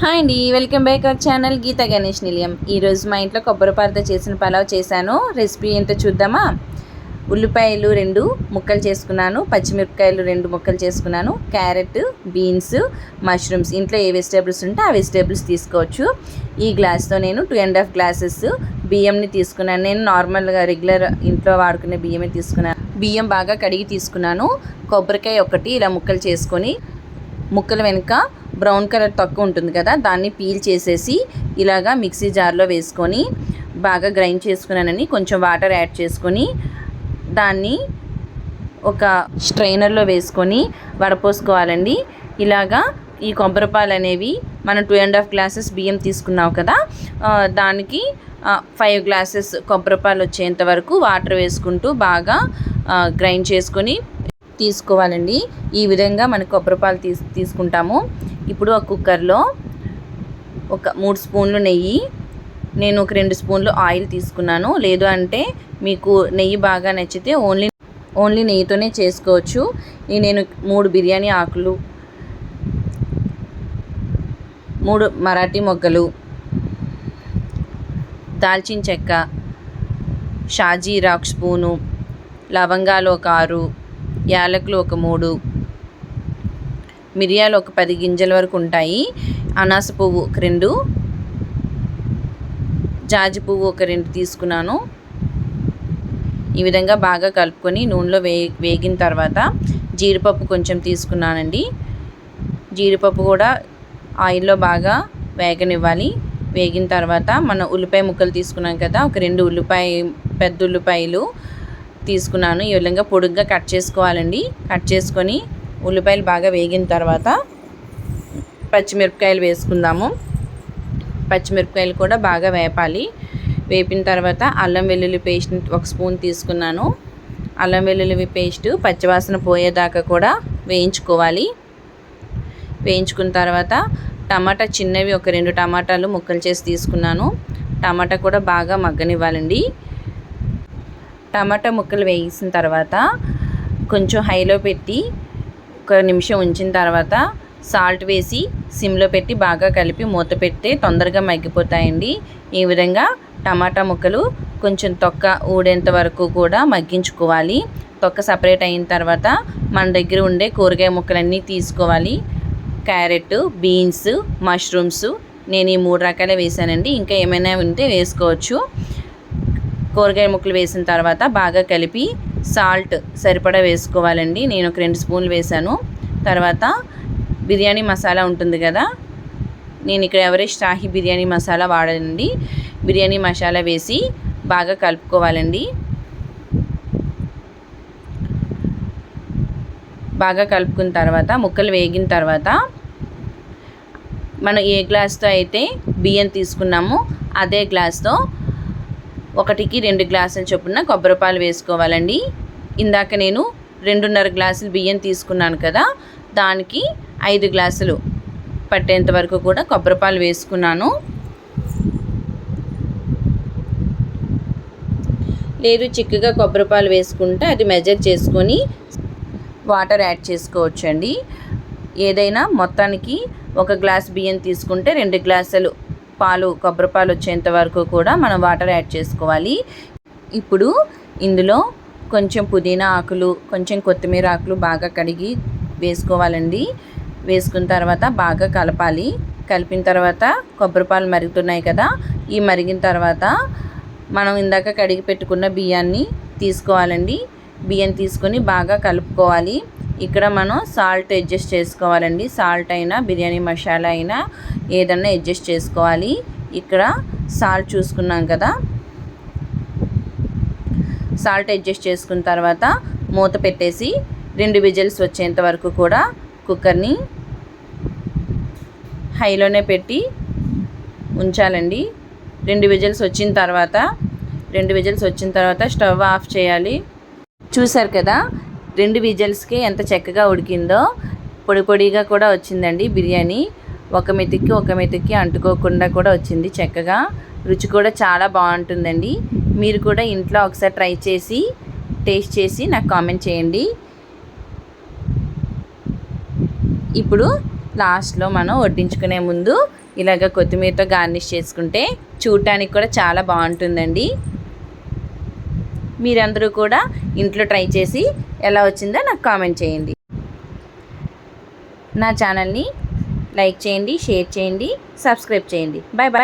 Hi అండి, welcome back our channel Gita Ganesh Nilayam. ఈరోజు మా ఇంట్లో కొబ్బరిపాలతో చేసిన పలావ్ చేశాను. రెసిపీ ఏంటో చూద్దామా. ఉల్లిపాయలు 2 ముక్కలు చేసుకున్నాను, పచ్చిమిరపకాయలు 2 ముక్కలు చేసుకున్నాను, క్యారెట్, బీన్స్, మష్రూమ్స్, ఇంట్లో ఏ వెజిటేబుల్స్ ఉంటే ఆ వెజిటేబుల్స్ తీసుకోవచ్చు. ఈ గ్లాస్తో నేను 2.5 గ్లాసెస్ బియ్యంని తీసుకున్నాను. నేను నార్మల్గా రెగ్యులర్ ఇంట్లో వాడుకునే బియ్యమే తీసుకున్నాను. బియ్యం బాగా కడిగి తీసుకున్నాను. కొబ్బరికాయ ఒకటి ఇలా ముక్కలు చేసుకొని, ముక్కల వెనుక బ్రౌన్ కలర్ తొక్క ఉంటుంది కదా, దాన్ని పీల్ చేసేసి ఇలాగా మిక్సీ జార్లో వేసుకొని బాగా గ్రైండ్ చేసుకున్నానని కొంచెం వాటర్ యాడ్ చేసుకొని దాన్ని ఒక స్ట్రైనర్లో వేసుకొని వడపోసుకోవాలండి. ఇలాగా ఈ కొబ్బరిపాలు అనేవి మనం 2.5 గ్లాసెస్ బియ్యం తీసుకున్నాం కదా, దానికి 5 గ్లాసెస్ కొబ్బరిపాలు వచ్చేంత వరకు వాటర్ వేసుకుంటూ బాగా గ్రైండ్ చేసుకొని తీసుకోవాలండి. ఈ విధంగా మనకు కొబ్బరిపాలు తీసుకుంటాము. ఇప్పుడు ఒక కుక్కర్లో ఒక 3 స్పూన్లు నెయ్యి, నేను ఒక 2 స్పూన్లు ఆయిల్ తీసుకున్నాను. లేదు అంటే మీకు నెయ్యి బాగా నచ్చితే ఓన్లీ నెయ్యితోనే చేసుకోవచ్చు. నేను 3 బిర్యానీ ఆకులు, 3 మరాఠీ మొగ్గలు, దాల్చిన చెక్క, షాజీరా ఒక స్పూను, లవంగాలు ఒక 6, యాలకులు ఒక 3, మిరియాలు ఒక 10 గింజల వరకు ఉంటాయి, అనాస పువ్వు ఒక 2, జాజి పువ్వు ఒక 2 తీసుకున్నాను. ఈ విధంగా బాగా కలుపుకొని నూనెలో వేగిన తర్వాత జీడిపప్పు కొంచెం తీసుకున్నానండి. జీడిపప్పు కూడా ఆయిల్లో బాగా వేగనివ్వాలి. వేగిన తర్వాత మనం ఉల్లిపాయ ముక్కలు తీసుకున్నాం కదా, ఒక 2 పెద్ద ఉల్లిపాయలు తీసుకున్నాను. ఈ విధంగా పొడుగ్గా కట్ చేసుకోవాలండి. కట్ చేసుకొని ఉల్లిపాయలు బాగా వేగిన తర్వాత పచ్చిమిరపకాయలు వేసుకుందాము. పచ్చిమిరపకాయలు కూడా బాగా వేపాలి. వేపిన తర్వాత అల్లం వెల్లుల్లి పేస్ట్ 1 స్పూన్ తీసుకున్నాను. అల్లం వెల్లుల్లి పేస్ట్ పచ్చివాసన పోయేదాకా కూడా వేయించుకోవాలి. వేయించుకున్న తర్వాత టమాటా చిన్నవి ఒక 2 టమాటాలు ముక్కలు చేసి తీసుకున్నాను. టమాటా కూడా బాగా మగ్గనివ్వాలండి. టమాటా ముక్కలు వేసిన తర్వాత కొంచెం హైలో పెట్టి 1 నిమిషం ఉంచిన తర్వాత సాల్ట్ వేసి సిమ్లో పెట్టి బాగా కలిపి మూత పెడితే తొందరగా మగ్గిపోతాయండి. ఈ విధంగా టమాటా ముక్కలు కొంచెం తొక్క ఊడేంత వరకు కూడా మగ్గించుకోవాలి. తొక్క సపరేట్ అయిన తర్వాత మన దగ్గర ఉండే కూరగాయ ముక్కలన్నీ తీసుకోవాలి. క్యారెట్, బీన్స్, మష్రూమ్స్, నేను ఈ 3 రకాలే వేసానండి. ఇంకా ఏమైనా ఉంటే వేసుకోవచ్చు. కూరగాయ ముక్కలు వేసిన తర్వాత బాగా కలిపి సాల్ట్ సరిపడా వేసుకోవాలండి. నేను ఒక 2 స్పూన్లు వేసాను. తర్వాత బిర్యానీ మసాలా ఉంటుంది కదా, నేను ఇక్కడ ఎవరెస్ట్ షాహీ బిర్యానీ మసాలా వాడానండి. బిర్యానీ మసాలా వేసి బాగా కలుపుకోవాలండి. బాగా కలుపుకున్న తర్వాత ముక్కలు వేగిన తర్వాత మనం ఏ గ్లాస్తో అయితే బియ్యం తీసుకున్నామో అదే గ్లాస్తో 1కి 2 గ్లాసుల చొప్పున కొబ్బరిపాలు వేసుకోవాలండి. ఇందాక నేను 2.5 గ్లాసులు బియ్యం తీసుకున్నాను కదా, దానికి 5 గ్లాసులు పట్టేంత వరకు కూడా కొబ్బరిపాలు వేసుకున్నాను. లేదు చిక్కగా కొబ్బరిపాలు వేసుకుంటే అది మెజర్ చేసుకొని వాటర్ యాడ్ చేసుకోవచ్చండి. ఏదైనా మొత్తానికి 1 గ్లాస్ బియ్యం తీసుకుంటే 2 గ్లాసులు కొబ్బరిపాలు వచ్చేంత వరకు కూడా మనం వాటర్ యాడ్ చేసుకోవాలి. ఇప్పుడు ఇందులో కొంచెం పుదీనా ఆకులు, కొంచెం కొత్తిమీర ఆకులు బాగా కడిగి వేసుకోవాలండి. వేసుకున్న తర్వాత బాగా కలపాలి. కలిపిన తర్వాత కొబ్బరిపాలు మరుగుతున్నాయి కదా, ఈ మరిగిన తర్వాత మనం ఇందాక కడిగి పెట్టుకున్న బియ్యాన్ని తీసుకోవాలండి. బియ్యం తీసుకొని బాగా కలుపుకోవాలి. ఇక్కడ మనం సాల్ట్ అడ్జస్ట్ చేసుకోవాలండి. సాల్ట్ అయినా బిర్యానీ మసాలా అయినా ఏదన్నా అడ్జస్ట్ చేసుకోవాలి. ఇక్కడ సాల్ట్ చూసుకున్నాం కదా, సాల్ట్ అడ్జస్ట్ చేసుకున్న తర్వాత మూత పెట్టేసి 2 విజిల్స్ వచ్చేంత వరకు కూడా కుక్కర్ని హైలోనే పెట్టి ఉంచాలండి. 2 విజిల్స్ వచ్చిన తర్వాత స్టవ్ ఆఫ్ చేయాలి. చూసారు కదా, 2 విజిల్స్కి ఎంత చక్కగా ఉడికిందో. పొడి పొడిగా కూడా వచ్చిందండి బిర్యానీ. ఒక మెతుక్కి అంటుకోకుండా కూడా వచ్చింది చక్కగా. రుచి కూడా చాలా బాగుంటుందండి. మీరు కూడా ఇంట్లో ఒకసారి ట్రై చేసి టేస్ట్ చేసి నాకు కామెంట్ చేయండి. ఇప్పుడు లాస్ట్లో మనం వడ్డించుకునే ముందు ఇలాగ కొత్తిమీరతో గార్నిష్ చేసుకుంటే చూడటానికి కూడా చాలా బాగుంటుందండి. మీరందరూ కూడా ఇంట్లో ట్రై చేసి ఎలా వచ్చిందో నాకు కామెంట్ చేయండి. నా ఛానల్ని లైక్ చేయండి, షేర్ చేయండి, సబ్స్క్రైబ్ చేయండి. Bye bye.